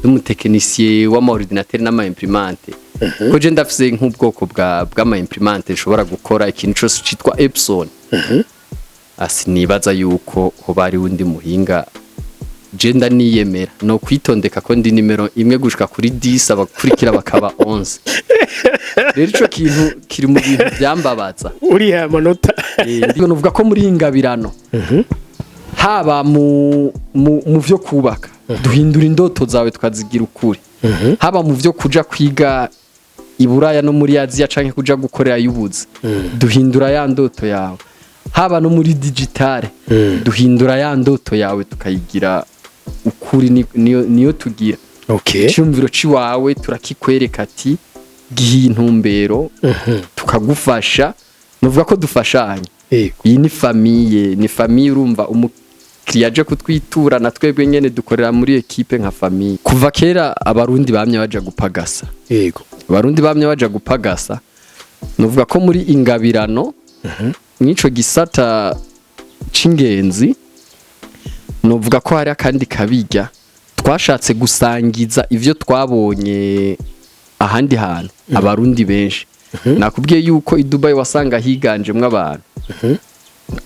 n'umutekinisiye w'amaordinateur n'ama imprimante ko je ndafise nk'ubwoko bw'ama imprimante nshobora gukora ikintu cyose citwa Epson asinibaza yuko ho bari wundi muhinga je ndaniyemera no kwitondeka ko ndi nimero imwe gushika kuri 10 abakurikira bakaba 11 rero ico kintu kiri mu bintu byambabaza uri ha manota ndiyo nuvuga ko muri ingabirano haba mu vyo kubaka duhindura indoto zawe tukazigira ukuri haba mu vyo kuja kwiga iburaya no muri Aziya canke kuja gukorera yubuzi duhindura ya ndoto yawe haba no muri digitale duhindura ya ndoto yawe tukayigira ukuri niyo tugira cyumviro ciwawe turakikwereka ati gihe intumbero tukagufasha nuvuga ko dufashanya iyi ni famille urumva umukiriyaje kutwitura na twebwe nyene dukorera muri equipe nka famille kuva kera abarundi bamye baja gupagasa abarundi bamye baja gupagasa nuvuga ko muri ingabirano nico gisata cingenzi nuvuga ko hari akandi kabijya twashatse gusangiza ivyo twabonye ahandi hantu abarundi benshi nakubwiye yuko i Dubai wasanga higanjemwe abantu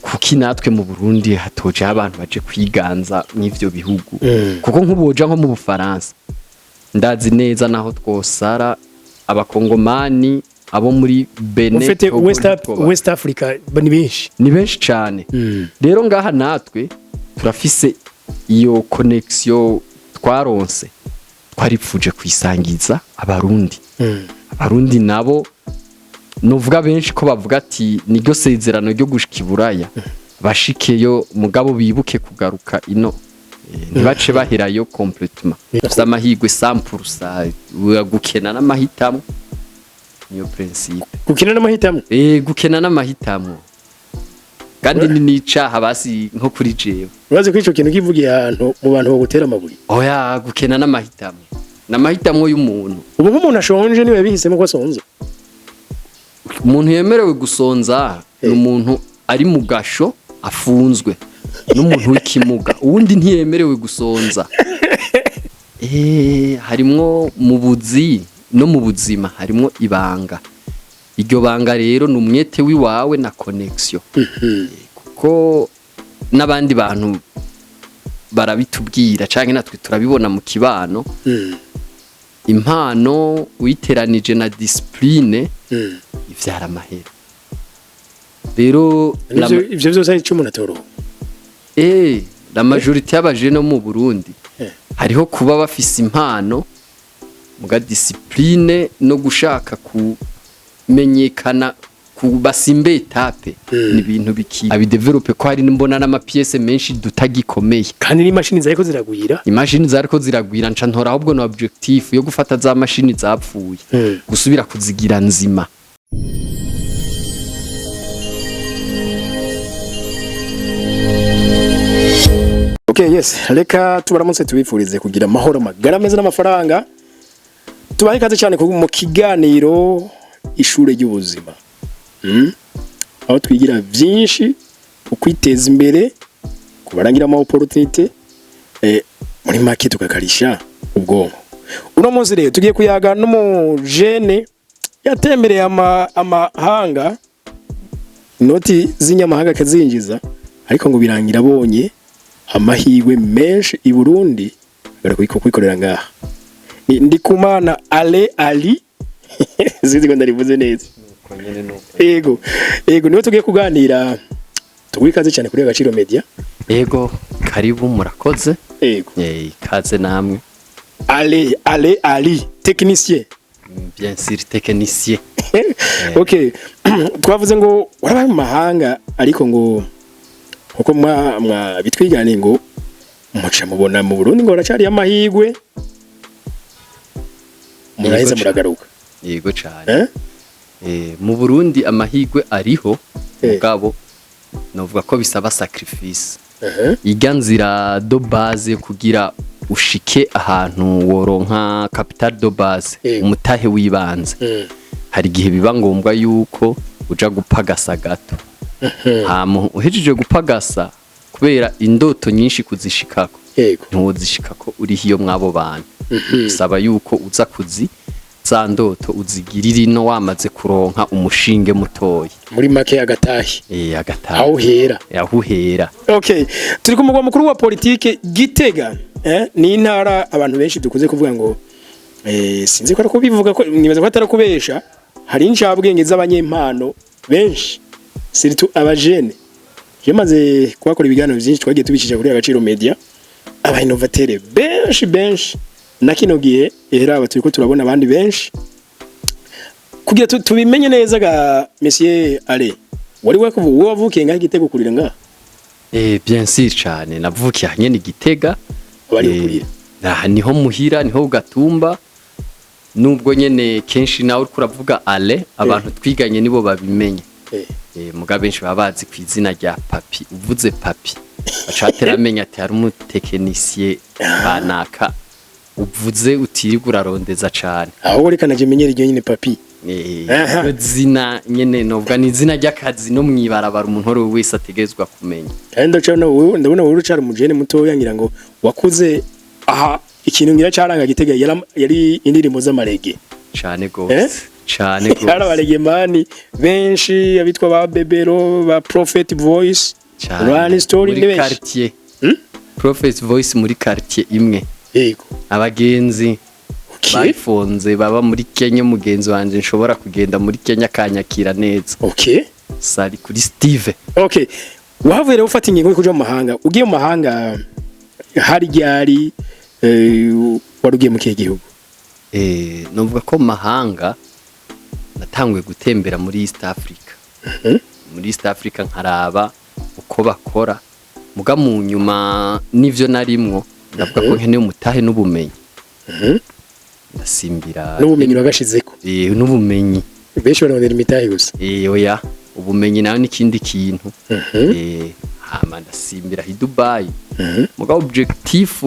kuki natwe mu Burundi hatoje abantu baje kwiganza n'ivyo bihugu kuko nk'uboja nko mu Bufaransa ndazi neza naho twosara abakongomani abo muri Benin West Africa ni benshi cyane rero ngaha natwe turafise iyo connection twaronse twaripfuje kwisangiza abarundi nabo nuvuga benshi ko bavuga ati niryo sezerano ryo gushika iburaya bashikeyo mugabo bibuke kugaruka ino ntibace baherayo complètement amahigwe 100% gukena n'amahitamo niyo principe gukena n'amahitamo kandi n'icaha basi nko kuri jewe uraze ko ico kintu kivugiye ahantu mu bantu bo gutera amabuye oya gukena n'amahitamo y'umuntu ubu nk'umuntu ashonje niwe bihisemo ko asonza umuntu yemerewe gusonza n'umuntu ari mu gasho afunzwe n'umuntu w'ikimuga uwundi ntiyemerewe gusonza harimwo mu buzi no mu buzima harimwo ibanga iryo banga rero numwete wiwawe na connection kuko nabandi bantu barabitubwira canke natwe turabibona mu kibano impano witeranije na discipline ivyara amahera rero ivyo byose ari cyo munatoro la majorité y'abajene mu Burundi hariho kuba bafise impano muga discipline no gushaka kumenyekana kubasimbe etape ni ibintu biki abidevelope ko hari nimbona n'ama pièce menshi dutagikomeye kandi ni machine zariko ziragwira nca ntora ahubwo no objectif yo gufata za machine zapfuye gusubira kuzigira nzima Okay, yes, reka tubaramutse tubifurize kugira amahoro magara meza n'amafaranga. Tubaye kaze cyane mu kiganiro ishure y'ubuzima. Aho twigira byinshi ukwiteza imbere kubarangira ama opportunity muri market tukakarisha ubwonko. Uno munsi rero tugiye kuyaga n'umujene yatembereye amahanga inoti z'inyamahanga kazinjiza ariko ngo birangira abonye amahirwe menshi i Burundi barakwiko kwikorera ngaha Ndikumana Ali zizi ngo ndarivuze neza ego niwe tugiye kuganira tugwikaze cyane kuri Agaciro Media ego karibu murakoze ego kaze namwe Ali technicien bien sûr technicien okay twavuze ngo warabaye mu mahanga ariko ngo uko mwa bitwigane ngo muca mubona mu Burundi ngo aracari amahirwe muraheza muragaruka yego cyane mu Burundi amahirwe ariho mugabo novuga ko bisaba sacrifice iganzira do base kugira ushike ahantu woronka capital do base umutahe wibanze hari gihe biba ngombwa yuko uja gupagasa gato uhejeje gupagasa kubera indoto nyinshi kuzishikako ntiwozishikako uri hiyo mwabo bantu bisaba yuko uza kuzi za ndoto uzigirira ino wamaze kuronka umushinge mutoyi muri make agatahi agatahi aho uhera okay turi ku mugwa mukuru wa politike Gitega ni intara abantu benshi dukuze kuvuga ngo sinzi ko ari kubivuga ko nibaza ko atari kubesha hari incabwenge z'abanyempano benshi siritu abajene yamaze kwakora ibiganiro byinshi twagiye tubikije kuri Agaciro Media aba innovateur benshi na kino gihe era turi ko turabona abandi benshi kugira tubimenye neza ga Monsieur Ale wari wavukiye ngaho Gitega kurira ngaho bien sûr cyane navukiye nyene Gitega bari kurira niho muhira niho ugatumba nubwo nyene kenshi nawe uri kuravuga Ale abantu twiganye nibo babimenye muga benshi babazi ku izina rya Papi uvuze Papi bacateramenya ati hari umutekinisiye banaka uvuze utirigura rondeza cyane aho uri kanaje menyera iryo nyine Papi zina nyene novuga ni izina ry'akazi no mwibarabara umuntu wari wese ategezwa kumenya kandi ndabona wowe ucara umujene muto yangira ngo wakuze aha ikintu ngira caranga Gitega yari indirimbo z'amarege cyane gose cyane gose hari abarege mani benshi abitwa ba Bebero ba Prophet Voice Run Story muri quartier Prophet Voice muri quartier imwe yego abagenzi bayifonze baba muri Kenya mugenzi wanje nshobora kugenda muri Kenya kanyakira neza sari kuri Steve wavuye rero ufata ingingo yo kuja mu mahanga ugiye mu mahanga hari ryari warugiye mu kihe gihugu novuga ko mahanga natanguye gutembera muri East Africa muri East Africa nkaraba uko bakora muga mu nyuma nivyo narimwo ndavuga ko nkeneye umutahe n'ubumenyi ndasimbira n'ubumenyi bagashizeko n'ubumenyi benshi barondera imitahe gusa oya ubumenyi nayo n'ikindi kintu hama ndasimbira i Dubai muga objectif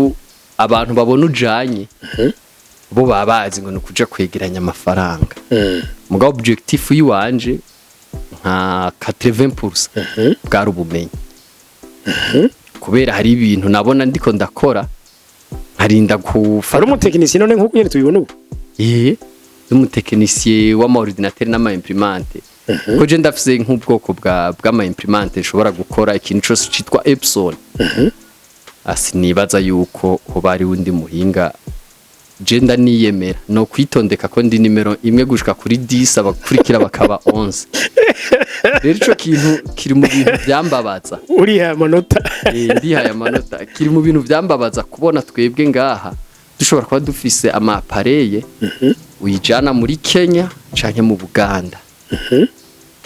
abantu babona ujanye bo babazi ngo nukuja kwegeranya amafaranga muga objectif yiwanje nka 80% bwari ubumenyi kubera hari ibintu nabona ndiko ndakora harinda kufara umutekinisiye none nkuko nyene tubibona ubu umutekinisiye w'ama ordinateur n'ama imprimante ko je ndafise nk'ubwoko bw'ama imprimante nshobora gukora ikintu cyose citwa Epson asinibaza yuko ho bari wundi muhinga je ndaniyemera no kwitondeka ko ndi nimero imwe gushika kuri 10 abakurikira bakaba 11 rero ico kintu kiri mu bintu byambabaza uriha amanota ndiha amanota kiri mu bintu byambabaza kubona twebwe ngaha dushobora kuba dufise ama appareil uyijana muri Kenya canke mu Uganda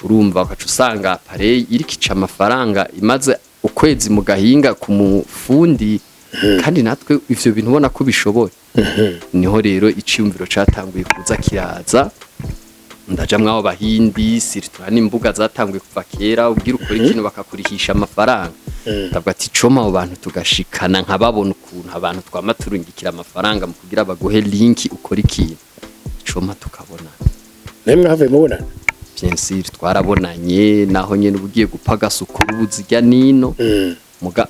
urumva ukaca usanga appareil irikica amafaranga imaze ukwezi mu gahinga ku mufundi kandi natwe ivyo bintu ubona ko bishoboye niho rero iciyumviro catanguye kuza kiraza ndaja mwaho bahindi siritura n'imbuga zatanguye kuva kera ubwira ukora ikintu bakakurihisha amafaranga ndavuga ati coma abo bantu tugashikana nkababona ukuntu abantu twamaturungikira amafaranga mu kugira baguhe link ukora ikintu coma tukabona nemwe have mubona bien sûr twarabonanye naho nyene ubugiye gupagasa ukora ubuzijya nino muga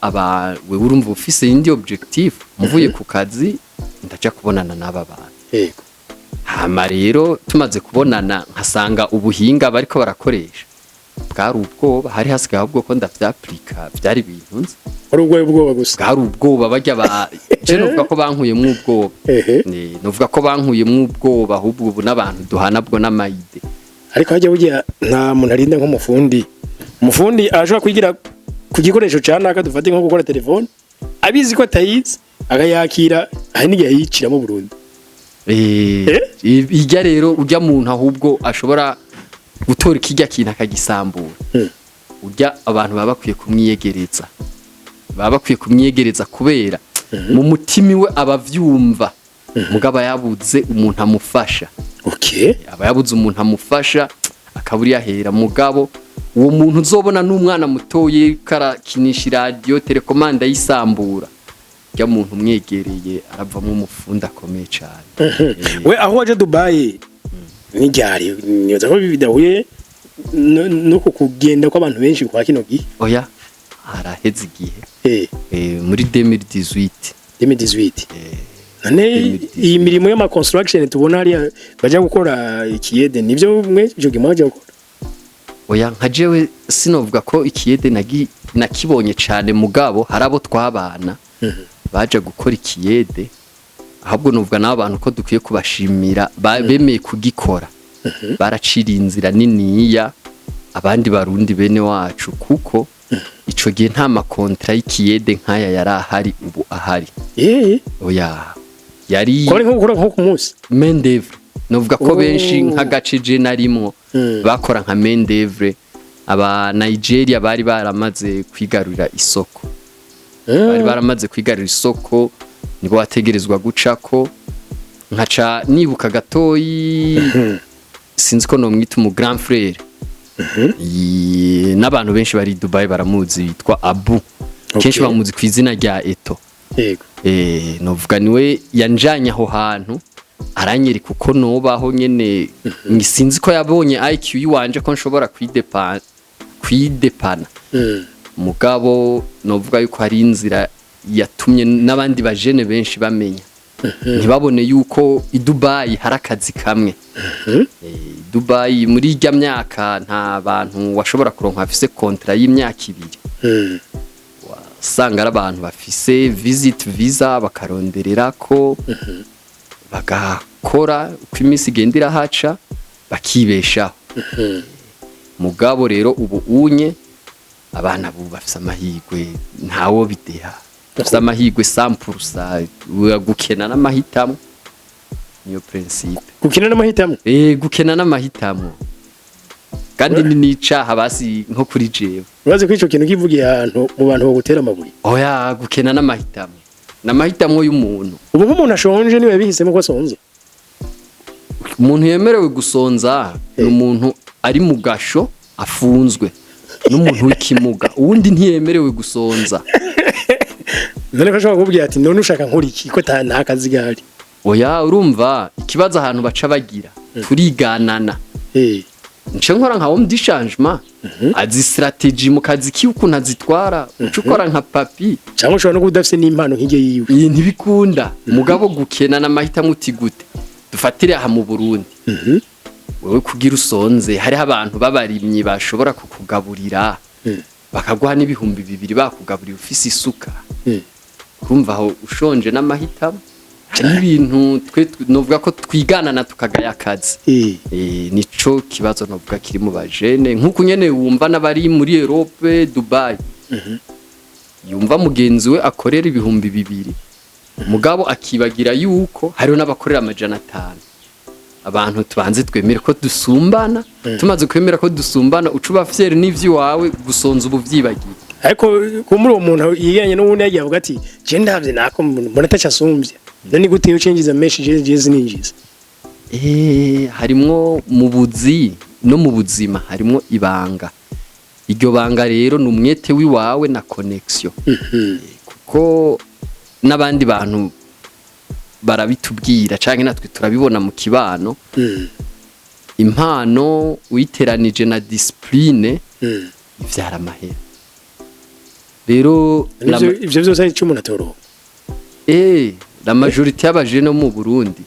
we urumva ufise indi objectif mvuye ku kazi ndaja kubonana n'aba bantu yego hama rero tumaze kubonana nkasanga ubuhinga bariko barakoresha bwari ubwoba hari hasigaye ubwoko ndavyaplika byari ibintu nzi ari ubwoba gusa bwari ubwoba bajya je novuga ko bankuye mu ubwoba novuga ko bankuye mu ubwoba ahubwo ubu n'abantu duhana bwo n'amayide ariko hajya bugiye nta muntu arinda nk'umufundi ashobora kwigira ku gikoresho cyane akadufate nko gukora telefone abizi ko atayizi agayakira hari n'igihe yiciramo burundu ijya rero ujya muntu ahubwo ashobora gutora ikijya kintu akagisambura ujya abantu baba bakwiye kumwiyegereza kubera mu mutima we abavyumva mugaba yabuze umuntu amufasha aba yabuze umuntu amufasha akaburi yahera mugabo uwo muntu uzobona n'umwana mutoye karakinisha radio telekomanda yisambura ya muntu mwegereye aravamo umufunda akomeye cyane we aho waje Dubai nijyari niyoza ko bidahuye no kugenda kw'abantu benshi kwa kino gihe oya haraheze igihe muri 2018 iyi mirimo y'ama construction tubona hariya bajya gukora ikiyede nibyo mwe byo gimaje gukora oya nka jewe sinovuga ko ikiyede nakibonye cyane mugabo harabo twabana baje gukora ikiyede ahubwo nuvuga n'abantu ko dukwiye kubashimira bemeye kugikora baracira inzira niniya abandi barundi bene wacu kuko ico gihe nta makontra y'ikiyede nkaya yari ahari ubu ahari oya yari kore nko gukora nko ku munsi mendevre novuga ko benshi nk'agace je narimwo bakora nka mendevre aba Nigeria bari baramaze kwigarurira isoko bari baramaze kwigarurira isoko nibo wategerezwa gucako nkaca nibuka gatoyi sinzi ko no mwita mu grand frère n'abantu benshi bari Dubai baramuzi yitwa Abu kenshi bamuzi ku izina rya Eto yego novuga niwe yanjanye aho hantu aranyereka uko nobaho nyene ngisinzi ko yabonye IQ yiwanje ko nshobora kwidepana mugabo novuga yuko hari inzira yatumye n'abandi bajene benshi bamenya ntibabone yuko i Dubai hari akazi kamwe Dubai muri irya myaka nta bantu washobora kuronka afise kontra y'imyaka 2 wasanga ari abantu bafise visit visa bakaronderera ko bagakora uko iminsi igendera haca bakibeshaho mugabo rero ubu unye abana bu bafise amahigwe ntawo bideha bafise amahigwe 100% gukena n'amahitamo niyo principe gukena n'amahitamo gukena n'amahitamo kandi nicaha basi nko kuri jewe uraze ko ico kintu kivugiye ahantu mu bantu bo gutera amabuye oya gukena n'amahitamo n'amahitamo y'umuntu ubu nk'umuntu ashonje niwe bihisemo ko asonze umuntu yemerewe gusonza n'umuntu ari mu gasho afunzwe n'umuntu w'ikimuga uwundi ntiyemerewe gusonza none ko ashobora kubwira ati none ushaka nkora iki ko nta kazi gahari oya urumva ikibazo ahantu baca bagira turiganana nce nkora nka homme d'changement azi strategy mu kazi kiukuntu azitwara ucukora nka papi cyangwa ushobora no kudafise n'impano nk'ije yiwe iyi ntibikunda mugabo gukena n'amahitamo utigute dufatire aha mu Burundi wewe kugira usonze hari abantu babarimyi bashobora kukugaburira bakaguha n'ibihumbi 2 bakugaburira ufise isuka kumva aho ushonje n'amahitamo n'ibintu twe novuga ko twiganana tukagaya akazi nico kibazo novuga kiri mu bajene nkuko nyene wumva nabari muri Europe Dubai yumva mugenzi we akorera ibihumbi 2 mugabo akibagira yuko hariho n'abakorera 500 abantu tubanze twemere ko dusumbana tumaze kwemera ko dusumbana ucuba fier n'ivyo wawe gusonza ubuvyibagiye ariko ko muri uwo muntu yiyanye n'ubundi yagiye avuga ati je ndavye nako mbona tacasumbye nani gute yo changiza message je zininjiza harimwo mu buzi no mu buzima harimwo ibanga iryo banga rero numwete wiwawe na connection kuko nabandi bantu barabitubwira canke natwe turabibona mu kibano impano uyiteranije na discipline ivyara amahera rero ivyo byose ari cyo atoro la majorité y'abajene mu Burundi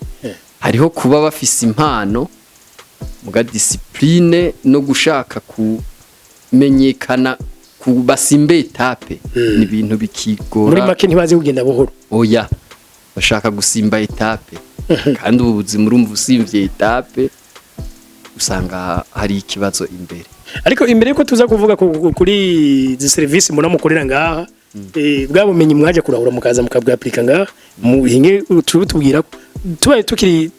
hariho kuba bafise impano muga discipline no gushaka kumenyekana kubasimbe etape ni ibintu bikigora muri make ntibazi kugenda buhoro oya bashaka gusimba etape kandi ubuzima urumva usimvye etape usanga hari ikibazo imbere ariko imbere yuko tuza kuvuga kuri izi service muna mukorera ngaha bwa bumenyi mwaje kurahura mukaza mukabwa aplika ngaha muhinge tubwira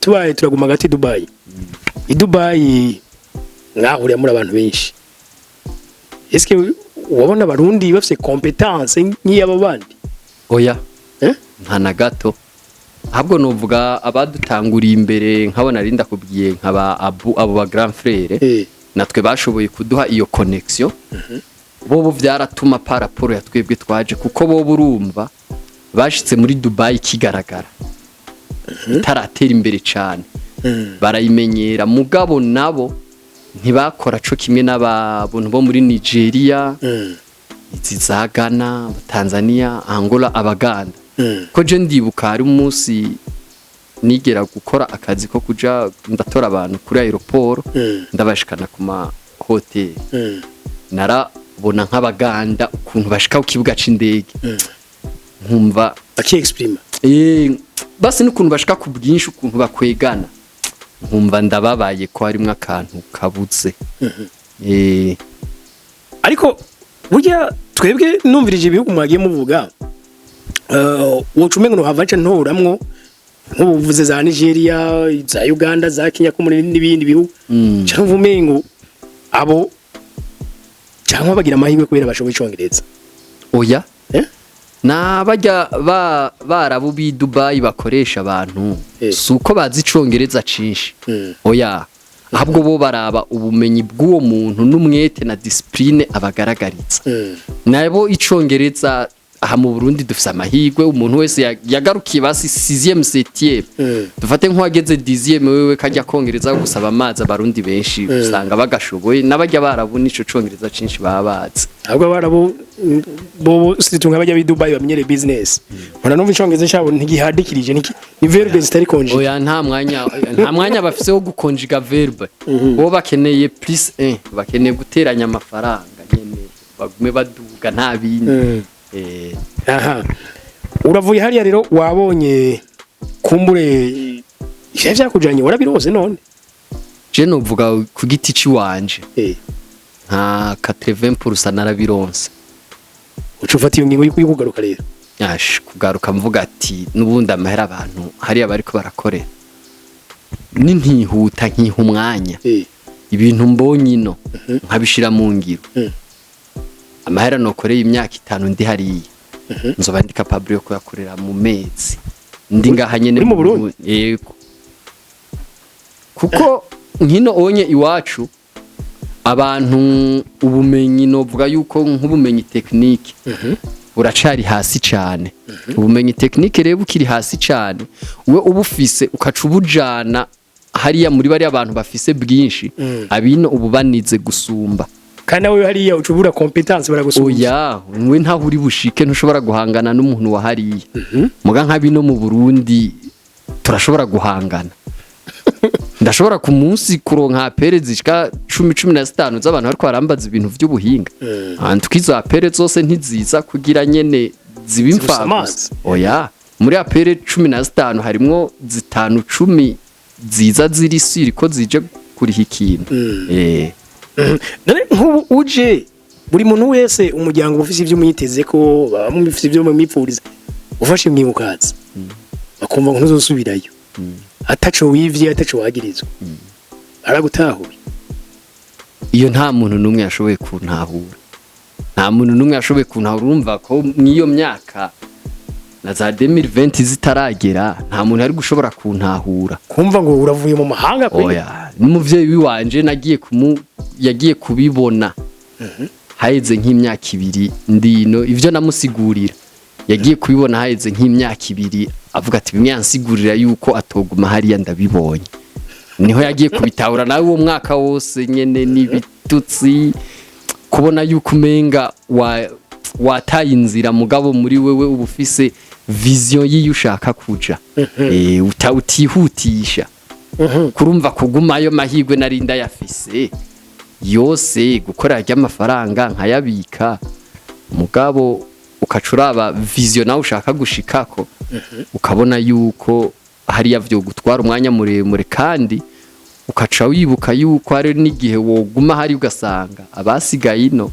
tubaye turaguma gati Dubai i Dubai ngahuriye muri abantu benshi eske wabona abarundi bafite competence nk'iyaba bandi oya nta na gato ahubwo novuga abadutanguriye imbere nkabona rinda kubwiye nkaba abo ba grand frère natwe bashoboye kuduha iyo connection bobo vyaratuma paraporo ya twebwe twaje kuko bobo urumva bashitse muri Dubai kigaragara taratera imbere cyane barayimenyera mugabo nabo ntibakora co kimwe n'ababuntu bo muri Nigeria izi za Ghana Tanzania Angola Abaganda ko je ndibuka hari umunsi nigera gukora akazi ko kuja ndatora abantu kuri aeroport ndabashikana ku ma hotel narabona nk'abaganda ukuntu bashika ku kibuga c'indege nkumva exprime basi n'ukuntu bashika ku bwinshi ukuntu bakwegana nkumva ndababaye ko harimo akantu kabuze ariko burya twebwe numvirije ibihugu mwagiye muvuga wocumengo havaca ntoramwo nk'ubuvuze za Nigeria za Uganda za Kenya ko muri n'ibindi bihugu cyangwa umengo abo cyangwa bagira amahirwe kubera bashoboye icongereza oya nabajya barabu bi Dubai bakoresha abantu suko bazi icongereza cinshi oya ahubwo bo baraba ubumenyi bw'uwo muntu n'umwete na discipline abagaragaritsa nabo icongereza aha mu Burundi dufise amahirwe umuntu wese yagarukiye basi 6e 7e dufate nk'uwageze 10e wewe kajya kongereza gusaba amazi abarundi benshi usanga bagashoboye nabajya barabu nico congereza cinshi babazi ahubwo barabu bo situnga bajya bi Dubai bamenyere business mpora numva icongereza cyabo ntigihadikirije ni verbe zitari konje oya nta mwanya bafise wo gukonjiga verbe bo bakeneye plus 1 bakeneye guteranya amafaranga nyene bagume baduga nta bindi aha uravuye hariya rero wabonye kumbure ije vyakujanye warabirose none je novuga ku giti ci wanje nka 80% narabironse ucufata iyo ngingo yo kugaruka rero kugaruka mvuga ati nubundi amahera abantu hariya bariko barakorera nintihuta nkiha umwanya ibintu mbonye ino nkabishira mu ngiro amahera nokoreye imyaka 5 ndi hariya nzoba ndi capable yo kuyakorera mu mezi ndi ngaha nyene mu Burundi yego kuko nkino onye iwacu abantu ubumenyi novuga yuko nk'ubumenyi technique buracari hasi cyane ubumenyi technique rero ukiri hasi cyane we ubufise ukacubujana hariya muri bari abantu bafise bwinshi abino ububanize gusumba kana we hariya ucubura competence baragusubira oya we nta huri bushike ntushobora guhangana n'umuntu wa hariya muga nk'abino mu Burundi turashobora guhangana ndashobora ku munsi kuronka apere zishika 10-15 z'abantu ariko barambaza ibintu by'ubuhinga twizo apere zose ntiziza kugira nyene zibimfa oya muri apere 15 harimo 5-10 ziza ziri siri ko zije kuriha ikintu none nk'ubu uje buri muntu wese umuryango ufise ivyo mwiteze ko bamwe bifise ivyo mwipfuriza ufashe mwibukaza bakumva ngo ntuzosubirayo ataco wivye ataco wagirizwa aragutahuye iyo nta muntu numwe yashoboye kuntahura nta muntu numwe yashoboye kuntahura urumva ko mwiyo myaka na za 2020 zitaragera nta muntu ari gushobora kuntahura kumva ngo uravuye mu mahanga kwe oya n'umuvyeyi wiwanje yagiye kubibona haheze nk'imyaka 2 ndino ivyo namusigurira yagiye kubibona haheze nk'imyaka 2 avuga ati bimwe yansigurira yuko atoguma hariya ndabibonye niho yagiye kubitahura nawe uwo mwaka wose nyene n'ibitutsi kubona yuko umenga wataye inzira mugabo muri wewe ubufise vision yiyo ushaka kuja utihutisha kurumva kugumayo mahirwe narinda yafise yose gukora ry'amafaranga nkayabika mugabo ukacuraba vision nawe ushaka gushikako ukabona yuko hariya vyo gutwara umwanya muremure kandi ukaca wibuka yuko hari n'igihe woguma hari ugasanga abasigaye ino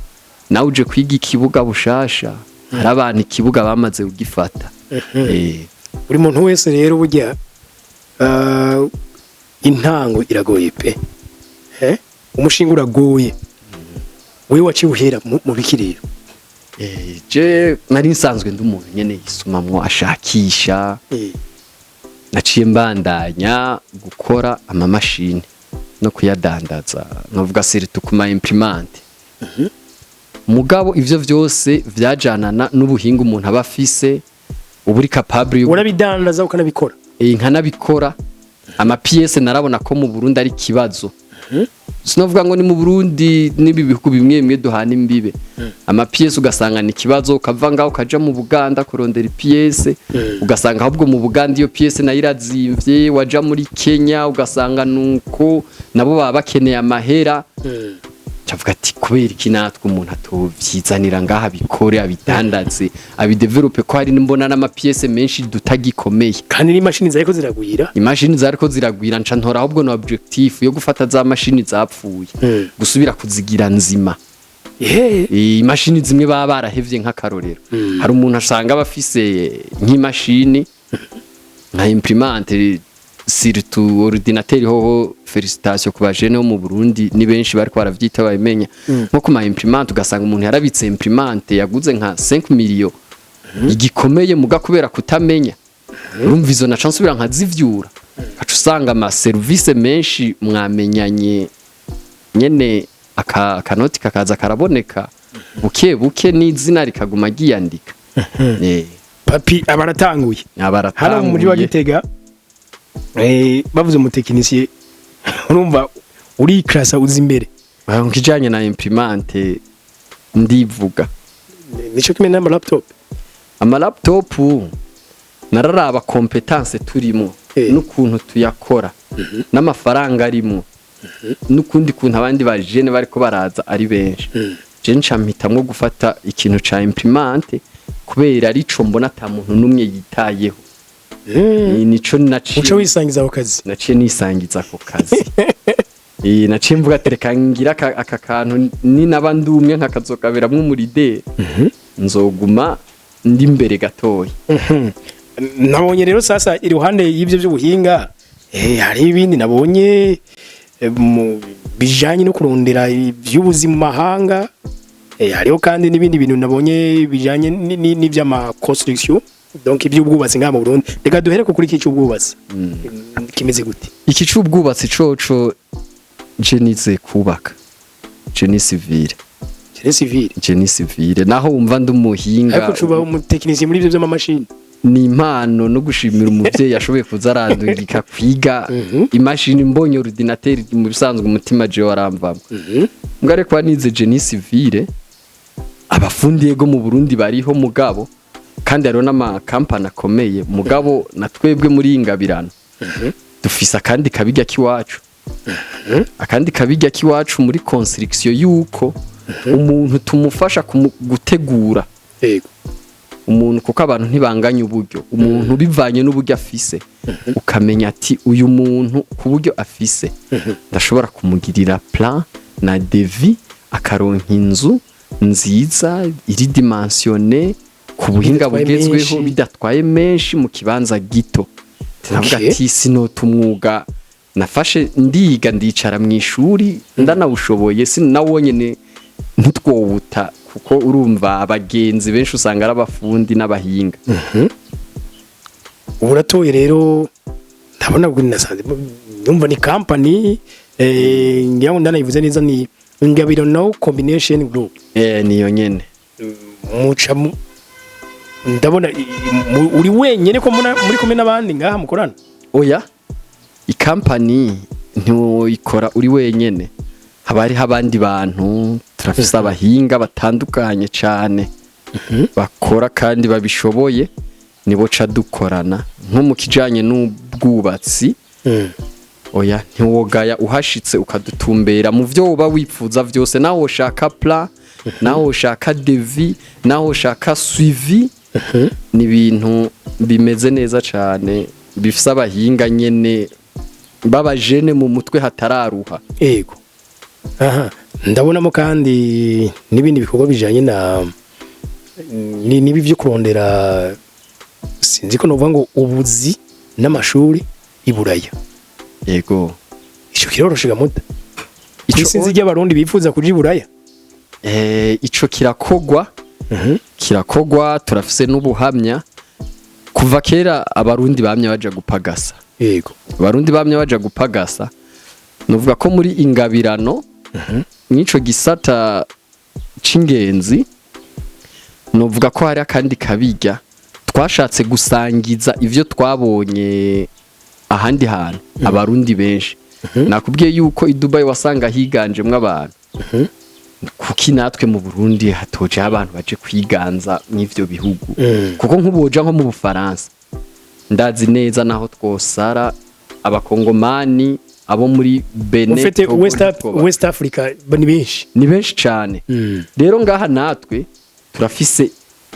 nawe uje kwiga ikibuga bushasha hari abantu ikibuga bamaze kugifata buri muntu wese rero burya intango iragoye pe umushinga uragoye wewe wacibuhera mu bikiriro je nari nsanzwe ndi umuntu nyene yisumamwo ashakisha naciye mbandanya gukora amamashini no kuyadandaza novuga seritu kuma imprimante mugabo ivyo vyose vyajanana n'ubuhinga umuntu abafise uburi capable urabidandaza ukanabikora nkanabikora ama pièce narabona ko mu Burundi ari kibazo sinovuga ngo ni mu Burundi nibi bihugu bimwe bimwe duhana imbibe ama pièce ugasanga ni kibazo ukava ngaho ukaja mu Buganda kurondera pièce ugasanga ahubwo mu Buganda iyo pièce nayo irazimvye waja muri Kenya ugasanga nuko nabo baba bakeneye amahera cavuga ati kubera iki natwe umuntu atovyizanira ngaha bikore abidandaze abidevelope ko hari nimbona n'ama pièce menshi dutagikomeye kandi n'imashini zariko ziragwira imashini zariko ziragwira nca ntora ahubwo no objectif yo gufata za mashini zapfuye gusubira kuzigira nzima imashini zimwe baba barahevye nk'akarorero hari umuntu asanga bafise nk'imashini nka imprimante surtout ordinateur hoho félicitations ku bajene bo mu Burundi ni benshi bariko baravyita babimenya nko kuma imprimante ugasanga umuntu yarabitse imprimante yaguze nka 5 million igikomeye muga kubera kutamenya urumva izo na chance ubira nka zivyura gacu usanga ama service menshi mwamenyanye nyene akanoti kakaza karaboneka buke n'izina rikaguma giyandika papi abaratanguye hano mu muri wa Gitega bavuze mu technicien urumva uri classe uzi imbere nkijanye na imprimante ndivuga nico kimwe n'ama laptop nararaba competence turimo n'ukuntu tuyakora n'amafaranga arimo n'ukundi kuntu abandi bajene bariko baraza ari benshi je ncampitamwo gufata ikintu ca imprimante kubera arico mbona ata muntu numwe yitayeho nico uco wisangiza ako kazi naciye nisangiza ako kazi naciye mvuga tereka ngira aka kantu ni nabandumye nkakazokaberamwe umuride nzoguma ndi imbere gatoya nabonye rero sasa iruhande y'ivyo by'ubuhinga hari ibindi nabonye bijanye no kurondera iby'ubuzima mahanga hariho kandi n'ibindi bintu nabonye bijanye n'ivy'ama construction donc iby'ubwubatsi ngaha mu Burundi reka duhere kuri iki cy'ubwubatsi kimeze gute iki cy'ubwubatsi coco je nize kubaka je ni civile naho wumva ndumuhinga ariko cuba umutekinisiye muri ibyo by'amamashini ni impano no gushimira umuvyeyi yashoboye kuzarandurika kwiga imashini mbonye ordinateur mu bisanzwe umutima je waramvamo ngare kwa nize je civile abafundi yego mu Burundi bariho mugabo kandi hariho n'ama company akomeye mugabo natwebwe muri ingabirano dufisa kandi kabijya kiwacu akandi kabijya kiwacu muri construction yuko umuntu tumufasha gutegura yego umuntu kuko abantu ntibanganya uburyo umuntu bivanye n'uburyo afise ukamenya ati uyu muntu ku buryo afise ndashobora kumugirira plan na devis akaronka inzu nziza iri dimensionné ku buhinga bugezweho bidatwaye menshi mu kibanza gito turavuga ati sinotumwuga nafashe ndiga ndicara mu ishuri ndanawushoboye sinawonyene ntutwowuta kuko urumva abagenzi benshi usanga ari abafundi n'abahinga uratoye rero ndabona ngo nasanze numva ni company ngiye ndanayivuze neza ni Ingabiro no combination group niyo nyene muca ndabona uri wenyene ko muri kumwe n'abandi ngaha mukorana oya ikampani ntiwoyikora uri wenyene haba hariho abandi bantu turafise abahinga batandukanye cane bakora kandi babishoboye nibo ca dukorana nko mu kijanye n'ubwubatsi oya ntiwogaya uhashitse ukadutumbera mu vyo uba wipfuza vyose naho ushaka plan naho ushaka devis naho ushaka suivi ni ibintu bimeze neza cane bifise abahinga nyene babajene mu mutwe hatararuha yego ndabonamo kandi n'ibindi bikorwa bijanye na nibi byo kurondera sinzi ko novuga ngo ubuzi n'amashuri iburaya yego ico kiroroshiga muda ico sinzi ry'abarundi bifuza kuja iburaya ico kirakogwa turafise n'ubuhamya kuva kera abarundi bamye baja gupagasa yego abarundi bamye baja gupagasa nuvuga ko muri ingabirano nico gisata cingenzi nuvuga ko hari akandi kabijya twashatse gusangiza ivyo twabonye ahandi hantu abarundi benshi nakubwiye yuko i Dubai wasanga higanjemwe abantu kuki natwe mu Burundi hatoje abantu baje kwiganza n'ivyo bihugu kuko nk'uboja nko mu Bufaransa ndazi neza naho twosara abakongomani abo muri Benin ufite West Africa ni benshi cyane rero ngaha natwe turafise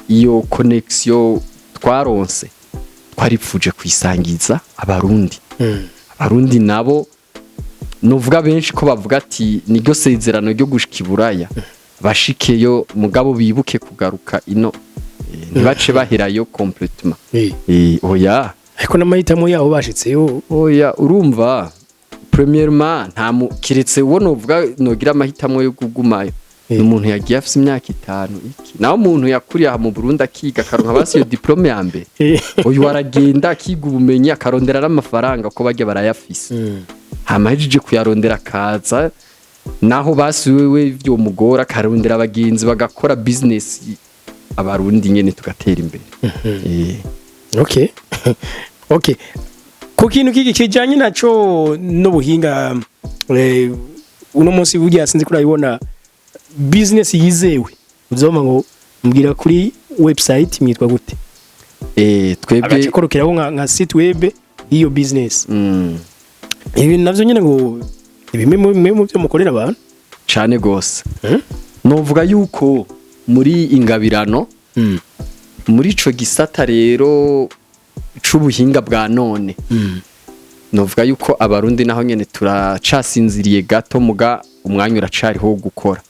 iyo connection twaronse twaripfuje kwisangiza abarundi nabo nuvuga benshi ko bavuga ati niryo sezerano ryo gushika iburaya bashikeyo mugabo bibuke kugaruka ino ntibace baherayo complètement oya ariko n'amahitamo yaho bashitseyo oya urumva premièrement nta kiretse uwo novuga nogira amahitamo yo kugumayo umuntu yagiye afite imyaka 5 iki naho umuntu yakuriye aha mu Burundi akiga karonka basi yo diplome ya mbere uyu waragenda akiga ubumenyi akarondera n'amafaranga ko bajya barayafise hamajije kuyarondera kaza naho basi wewe byo mugora karondera abagenzi bagakora business abarundi nyene tugatera imbere okay okay ku kintu kiki kijanye naco n'ubuhinga uno munsi burya sinzi kurabibona business yizewe uzoma ngo mbwira kuri website mwitwa gute twebwe agakorokeraho nka site web iyo business ibi navyo nyene ngo ibimwe mu byo mukorera abantu cyane gose novuga yuko muri ingabirano muri ico gisata rero c'ubuhinga bwa none novuga yuko abarundi naho nyene turacasinziriye gato muga umwanya uracariho gukora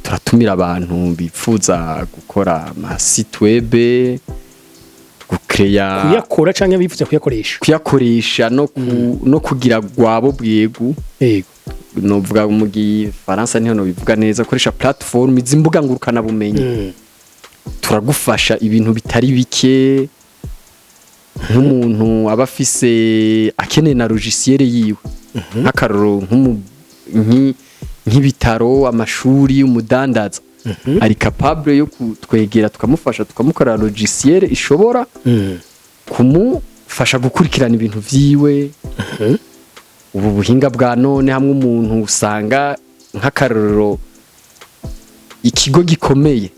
turatumira abantu bifuza gukora ama site web kuyakora canke bifuza kuyakoresha no kugira gwabo bwego novuga mu Gifaransa niho no bivuga neza koresha platform izimbuga ngurukana bumenyi turagufasha ibintu bitari bike nk'umuntu abafise akeneye na logiciel yiwe nk'akaroro nk'ibitaro amashuri umudandaza ari capable yo kutwegera tukamufasha tukamukorera logiciel ishobora kumufasha gukurikirana ibintu vyiwe ubu buhinga bwa none hamwe umuntu usanga nk'akaroro ikigo gikomeye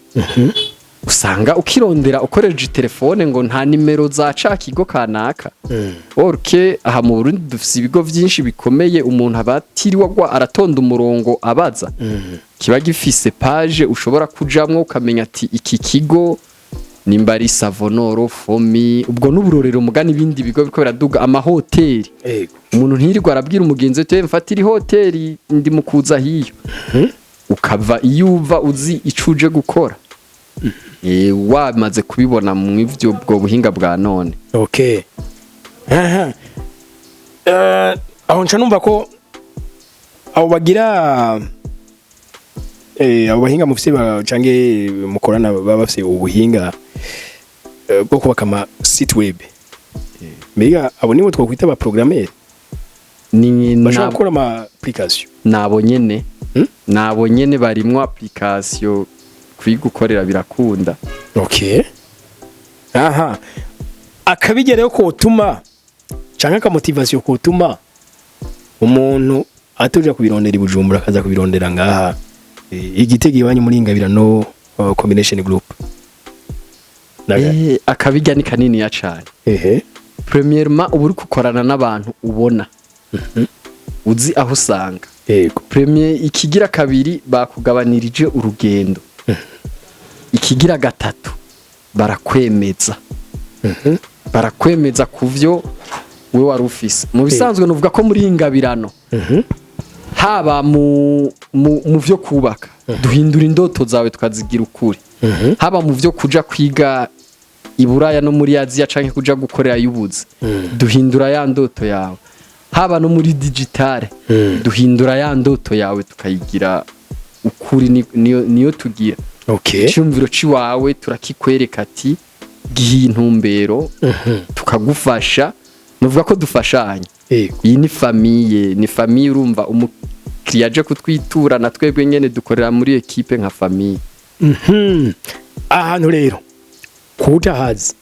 usanga ukirondera ukoresheje telefone ngo nta nimero za ca kigo kanaka orke aha mu Burundi dufise ibigo vyinshi bikomeye umuntu abatiriwa aratonda umurongo abaza kiba gifise page ushobora kujamwo ukamenya ati iki kigo nimba ari Savonoro Fomi ubwo n'uburorero mugani ibindi bigo biko biraduga amahoteli umuntu ntirirwa arabwira umugenzi ati mfatira hoteli ndi mukuza hiyo ukava iyuva uzi icuje gukora wamaze kubibona mu ivyo bwo buhinga bwa none okay aho nca numva ko abo bagira abo bahinga mufise cange mukorana babafise ubuhinga bwo kubaka ama site web mbega abo nibo twakwita ba programmer ni bashaka gukora ama application nabo nyene barimwo application kwigukorera birakunda okay akabigereyo ko utuma canke ka motivation ko utuma umuntu atoja kubirondera ibujumbura akaza kubirondera ngaha igitege iwanyu muri ingabirano combination group akabijya ni kanini ya cyane premièrement ubu uri gukorana n'abantu ubona uzi aho usanga premier ikigira kabiri bakugabanirije urugendo ikigira gatatu barakwemeza kuvyo we warufise mu bisanzwe nuvuga ko muri ingabirano haba mu vyo kubaka duhindura indoto zawe tukazigira ukuri haba mu vyo kuja kwiga iburaya no muri Aziya canke kuja gukorera yubuze duhindura ya ndoto yawe haba no muri digitale duhindura ya ndoto yawe tukayigira ukuri niyo tugira icyumviro ciwawe turakikwereka ati gihe intumbero tukagufasha nuvuga ko dufashanya iyi ni famille urumva umukiriya aje kutwitura na twebwe nyene dukorera muri equipe nka famille ahantu rero kutahazi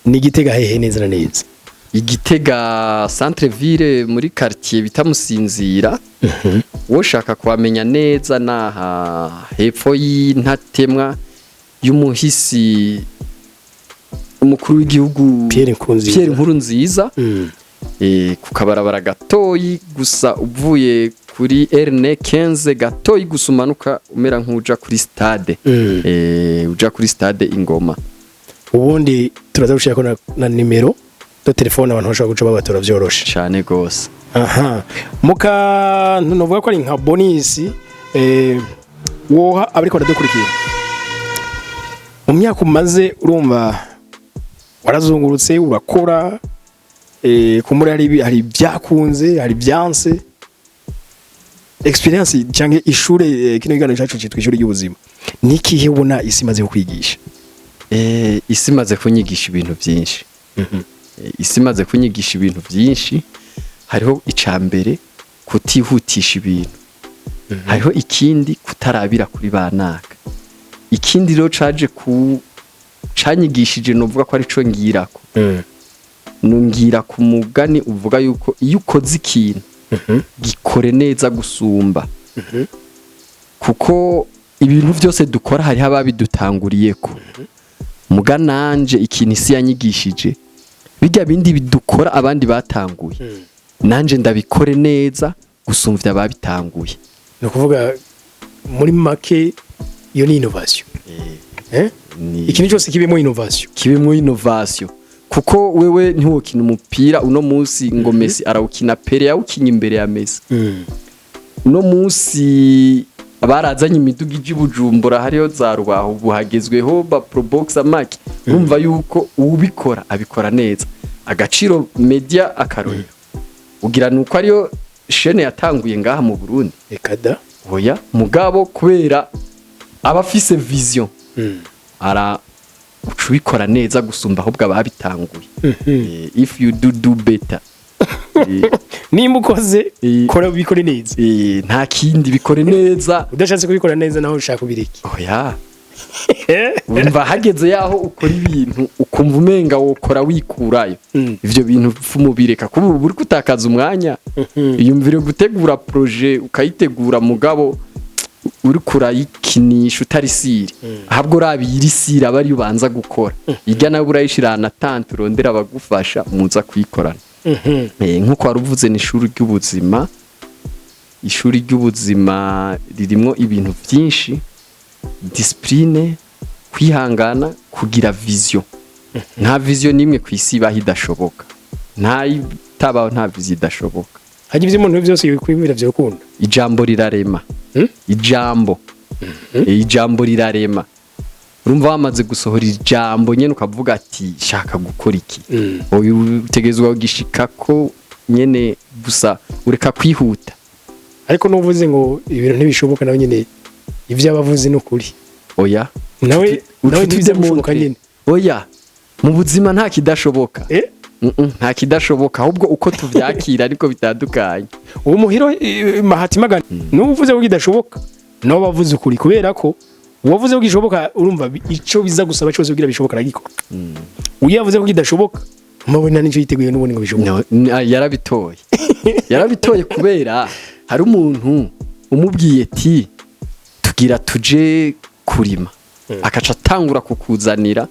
ni Gitega hehe neza na neza Igitega centre ville muri quartier bitamusinzira woshaka kwamenya neza naha hepfo y'intatemwa y'umuhisi umukuru w'igihugu Pierre Nkurunziza ku kabarabara gatoyi gusa uvuye kuri RN15 gatoyi gusumanuka umera nk'uja kuri stade uja kuri stade Ingoma. Ubundi turaza gushaka na nimero do telefone abantu bashaka guca babatora byoroshe cyane gose. Aha muka novuga ko ari nka bonisi woha abariko baradukurikira mu myaka umaze urumva warazungurutse urakora kumuri hari byakunze hari byanse experience cyangwa ishure kino gigano cyacu cyitwa ishure y'ubuzima nikihe ubona isi maze kwigisha isi maze kunyigisha ibintu byinshi isi maze kunyigisha ibintu byinshi hariho icambere kutihutisha ibintu hariho ikindi kutarabira kuri banaka ikindi rero caje canyigishije novuga ko ari co ngirako nungira ku mugani uvuga yuko iyo ukoze ikintu gikore neza gusumba kuko ibintu byose dukora hari ababidutanguriyeko mugananje ikintu isi yanyigishije bijya bindi bidukora abandi batanguye nanje ndabikore neza gusumvya ababitanguye no kuvuga muri make iyo ni innovation ikintu cyose kibemo innovation kuko wewe ntiwokina umupira uno munsi ngo Messi arawukina Pele yawukinya imbere ya Messi uno munsi abarazanye imiduga ijibujumbura hariyo za rubaho buhagezweho ba Probox amaki urumva yuko ubikora abikora neza agaciro media akarorero ugira nuko ariyo chaîne yatanguye ngaha mu Burundi ekada oya mugabo kubera abafise vision ara ucubikora neza gusumba ahubwo ababitanguye if you do better nimba ukoze kora bikore neza nta kindi bikore neza udashatse kubikora neza naho ushaka kubiriki oya umva hageze yaho ukora ibintu ukumva umenga wokora wikurayo ivyo bintu fumubireka kuba uri kutakaza umwanya iyumvire gutegura projet ukayitegura mugabo uri kurayikinisha utarisiri ahabwo rabiyirisira abari ubanza gukora irya nawe urayishirana tante urondera abagufasha muza kuyikorana nkuko waruvuze ni ishuri ry'ubuzima ririmo ibintu byinshi discipline kwihangana kugira vision nta vision nimwe kwisi bahidashoboka tabaho nta vision idashoboka haje ibyo umuntu byose yikwimira byo gukunda ijambo rirarema ijambo rirarema urumva wamaze gusohora ijambo nyene ukavuga ati shaka gukora iki utegezwa gishika ko nyene gusa ureka kwihuta ariko nuvuze ngo ibintu ntibishoboka nawe nyene ivyo abavuze no kuri oya nawe ntibyo mushoboka nyene oya mu buzima nta kidashoboka nta kidashoboka ahubwo uko tuvyakira ariko bitandukanye uwo muhiro Mahatma Gandhi nuvuze ko kidashoboka no bavuze ukuri kubera ko uwavuze ko gishoboka urumva ico biza gusaba cyose kugira bishoboka ragiko uyavuze ko kidashoboka mabona nico yiteguye n'ubundi ngo bishoboka yarabitoye kubera hari umuntu umubwiye ati tugira tuje kurima akaca tangura kukuzanira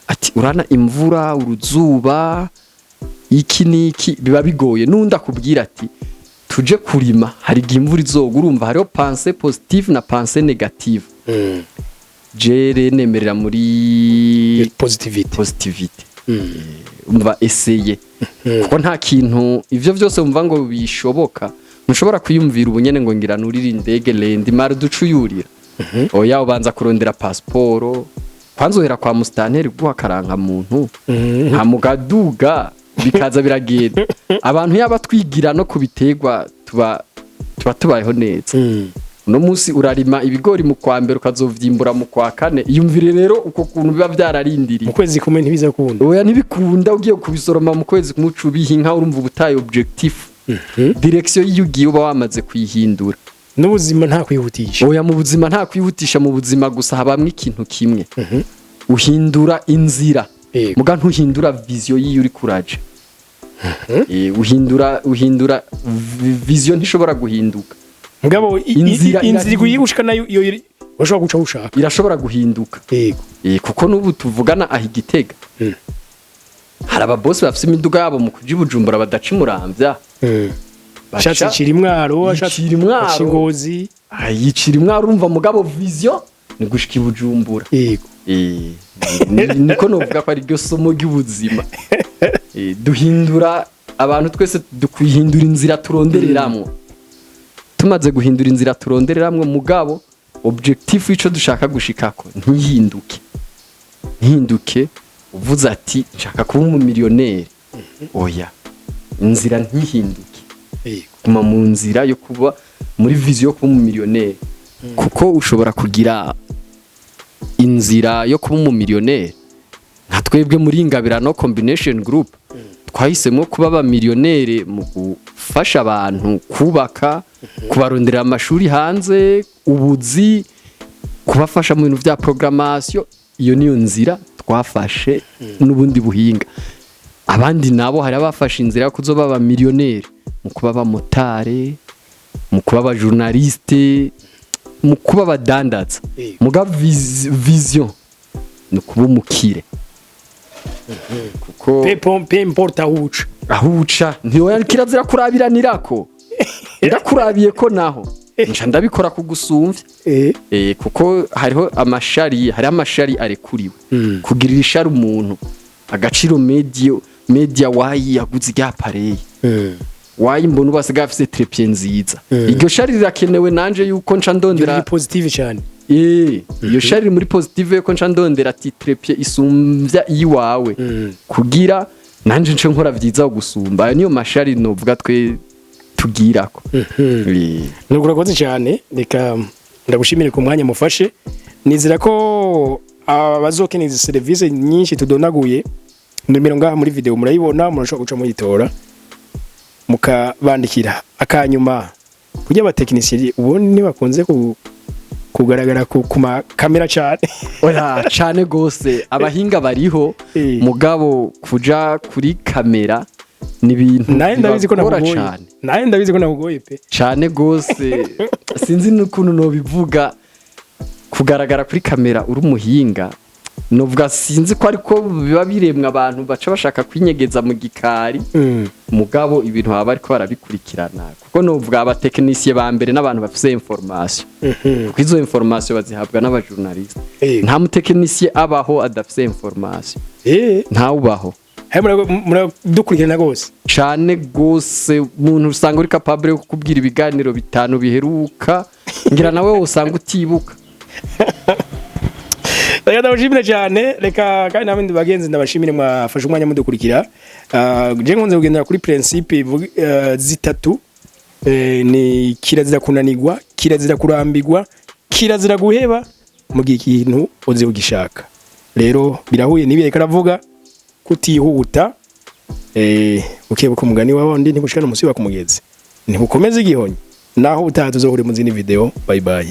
ati urana imvura uruzuba iki niki biba bigoye nunda kubwira ati tuje kurima hari imvura izoga urumva hariho pensée positive na pensée négative jere nemerera muri positivité umva esseye kuko nta kintu ivyo byose umva ngo bishoboka ntushobora kwiyumvira ubunyene ngo ngira nurira indege lendi mara ducuyurira oya ubanza kurondera passport kwanzohera kwa mustanteri guha karanga muntu nta mugaduga bikaza biragenda abantu yaba twigira no kubitegwa tuba tubayeho neza no munsi urarima ibigori mu kwambere ukazovyimbura mu kwa kane yumvire rero uko kuntu biba byararindiriye mu kwezi kumwe ntibiza kunda oya ntibikunda ugiye kubisoroma mu kwezi kumucubihi nka urumva ubutaye objectif direction y'ugiye uba wamaze kwihindura n'ubuzima nta kwihutisha oya mu buzima nta kwihutisha mu buzima gusa habamwe ikintu kimwe uhindura inzira muga ntuhindura vision yiyo uri kuraje uhindura vision ntishobora guhinduka mugabo inzira gushika nayo bashobora guca ushaka irashobora guhinduka kuko n'ubu tuvugana aho Igitega hari ababosi bafite imiduga yabo mu kuji Bujumbura badaca Muramvya ashatse Cirimwaro ashatse Ngozi yicira imwaro urumva mugabo vision ni gushika Bujumbura niko novuga ko ari ryo somo ry'ubuzima duhindura abantu twese dukwihindura inzira turondereramwo tumaze guhindura inzira turondereramwo mugabo objectif ico dushaka gushikako ntihinduke uvuze ati nshaka kuba umumiliyoneri oya inzira ntihinduke kuma mu nzira yo kuba muri vision yo kuba umumiliyoneri kuko ushobora kugira inzira yo kuba umumiliyoneri nka twebwe muri Ingabirano combination group twahisemo kuba abamiliyoneri mu gufasha abantu kubaka kubarondera amashuri hanze ubuzi kubafasha mu bintu vya programmation iyo niyo nzira twafashe n'ubundi buhinga abandi nabo hari abafashe inzira kuzoba abamiliyoneri mu kuba abamotari mu kuba abajournaliste mu kuba abadandaza muga vision no kuba umukire kuko pe importa ahuca ntiyo kirazira kurabiranirako ndakurabiye ko naho nca ndabikora kugusumvya kuko hari amashari arekuriwe kugirira ishari umuntu agaciro media wayi yaguze ryapareye wayi mbona ubasiga afise trepie nziza iryo shari rirakenewe nanje yuko nca ndondera positive cyane iyo shari muri positive yuko nca ndondera ati trepie isumvya iwawe kugira nanje nce nkora vyiza gusumba ayo niyo mashari novuga twe tugirako nugurakoze cyane reka ndagushimire ku mwanya mufashe nizira ko abazokeneza service nyinshi tudonaguye nimero ngaha muri video murayibona murashobora guca muyitora mukabandikira akanyuma kujya abatekinisiye ubundi bakunze kugaragara ku kamera cyane oya cyane gose abahinga bariho mugabo kuja kuri kamera ni ibintu ndabizi ko nakugoye pe cyane gose sinzi n'ukuntu no bivuga kugaragara kuri kamera uri umuhinga novuga sinzi ko ariko biba biremwa abantu baca bashaka kwinyegeza mu gikari mugabo ibintu baba ariko barabikurikirana kuko novuga abatekinisiye ba mbere n'abantu bafise information kuko izo information bazihabwa n'abajournaliste nta mutekinisiye abaho adafise information nta ubaho muradukurikirana gose cyane gose umuntu usanga uri capable yo kukubwira ibiganiro bitanu biheruka ngira nawe usanga utibuka reka ndabashimire cyane reka kandi n'abandi bagenzi ndabashimire mwafashe umwanya mudukurikira je nkunze kugendera kuri principe zitatu ni kirazira kunanirwa kirazira kurambirwa kirazira guheba mu gihe ikintu uzi ugishaka rero birahuye nibiye karavuga kutihuta ukebuka umugani w'abandi ntibushikana umusiba kumugezi ntibukomeze igihonye naho utatuzohure mu zindi video bye bye.